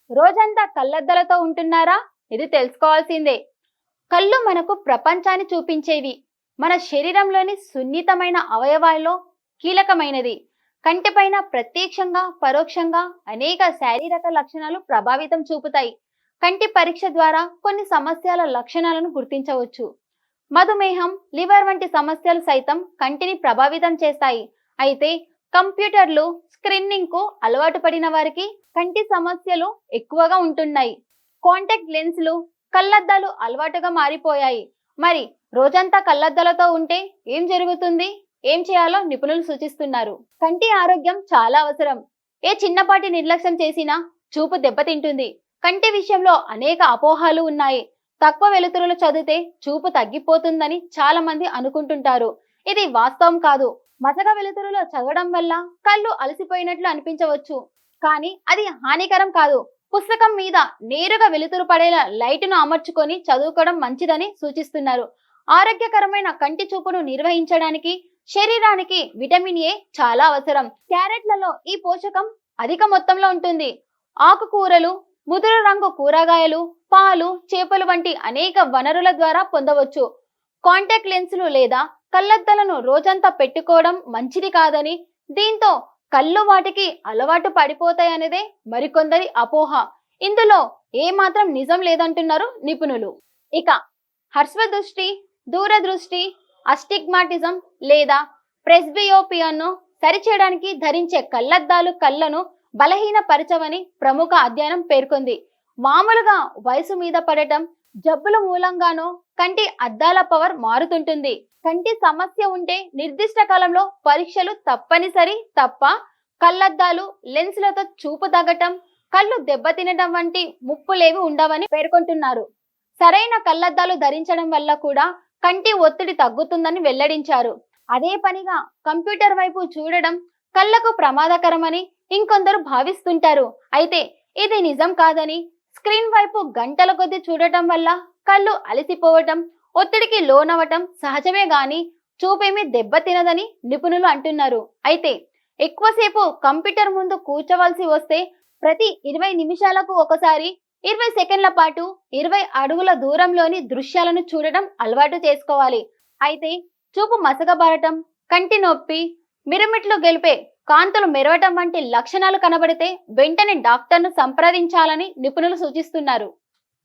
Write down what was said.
రోజంతా కళ్ళద్దాలతో ఉంటున్నారా? ఇది తెలుసుకోవాల్సిందే. కళ్ళు మనకు ప్రపంచాన్ని చూపించేవి. మన శరీరంలోని సున్నితమైన అవయవాల్లో కీలకమైనది. కంటిపైన ప్రత్యక్షంగా, పరోక్షంగా అనేక శారీరక లక్షణాలు ప్రభావితం చూపుతాయి. కంటి పరీక్ష ద్వారా కొన్ని సమస్యల లక్షణాలను గుర్తించవచ్చు. మధుమేహం, లివర్ వంటి సమస్యలు సైతం కంటిని ప్రభావితం చేస్తాయి. అయితే కంప్యూటర్లు, స్క్రీనింగ్ కు అలవాటు పడిన వారికి కంటి సమస్యలు ఎక్కువగా ఉంటున్నాయి. కాంటాక్ట్ లెన్స్లు, కళ్ళద్దాలు అలవాటుగా మారిపోయాయి. మరి రోజంతా కళ్ళద్దాలతో ఉంటే ఏం జరుగుతుంది? ఏం చేయాలో నిపుణులు సూచిస్తున్నారు. కంటి ఆరోగ్యం చాలా అవసరం. ఏ చిన్నపాటి నిర్లక్ష్యం చేసినా చూపు దెబ్బతింటుంది. కంటి విషయంలో అనేక అపోహలు ఉన్నాయి. తక్కువ వెలుతురులో చదివితే చూపు తగ్గిపోతుందని చాలా మంది అనుకుంటుంటారు. ఇది వాస్తవం కాదు. మసక వెలుతురులో చదవడం వల్ల కళ్ళు అలసిపోయినట్లు అనిపించవచ్చు, కానీ అది హానికరం కాదు. పుస్తకం మీద నేరుగా వెలుతురు పడేలా లైటును అమర్చుకొని చదువుకోవడం మంచిదని సూచిస్తున్నారు. ఆరోగ్యకరమైన కంటి చూపును నిర్వహించడానికి శరీరానికి విటమిన్ ఏ చాలా అవసరం. క్యారెట్లలో ఈ పోషకం అధిక మొత్తంలో ఉంటుంది. ఆకుకూరలు, ముదురు రంగు కూరగాయలు, పాలు, చేపలు వంటి అనేక వనరుల ద్వారా పొందవచ్చు. కాంటాక్ట్ లెన్సులు లేదా కళ్ళద్దాలను రోజంతా పెట్టుకోవడం మంచిది కాదని, దీంతో కళ్ళు వాటికి అలవాటు పడిపోతాయనేదే మరికొందరి అపోహ. ఇందులో ఏమాత్రం నిజం లేదంటున్నారు నిపుణులు. ఇక హర్స్వదృష్టి, దూరదృష్టి, అస్టిగ్మాటిజం లేదా ప్రెస్బియోపియాను సరిచేయడానికి ధరించే కళ్ళద్దాలు కళ్ళను బలహీనపరచవని ప్రముఖ అధ్యయనం పేర్కొంది. మామూలుగా వయసు మీద పడటం, జబ్బుల మూలంగానో కంటి అద్దాల పవర్ మారుతుంటుంది. కంటి సమస్య ఉంటే నిర్దిష్ట కాలంలో పరీక్షలు తప్పనిసరి తప్ప కళ్ళద్దాలు, లెన్సులతో చూపు తగ్గటం, కళ్ళు దెబ్బతినడం వంటి ముప్పులేవి ఉండవని పేర్కొంటున్నారు. సరైన కళ్ళద్దాలు ధరించడం వల్ల కూడా కంటి ఒత్తిడి తగ్గుతుందని వెల్లడించారు. అదే పనిగా కంప్యూటర్ వైపు చూడడం కళ్ళకు ప్రమాదకరమని ఇంకొందరు భావిస్తుంటారు. అయితే ఇది నిజం కాదని, స్క్రీన్ వైపు గంటల కొద్దీ చూడటం వల్ల కళ్ళు అలసిపోవటం, ఒత్తిడికి లోనవటం సహజమే గాని చూపేమీ దెబ్బతినదని నిపుణులు అంటున్నారు. అయితే ఎక్కువసేపు కంప్యూటర్ ముందు కూర్చోవలసి వస్తే ప్రతి 20 నిమిషాలకు ఒకసారి 20 సెకండ్ల పాటు 20 అడుగుల దూరంలోని దృశ్యాలను చూడడం అలవాటు చేసుకోవాలి. అయితే చూపు మసకబారటం, కంటి నొప్పి, మిరుమిట్లు గెలిపే కాంతులు మెరవటం వంటి లక్షణాలు కనబడితే వెంటనే డాక్టర్ను సంప్రదించాలని నిపుణులు సూచిస్తున్నారు.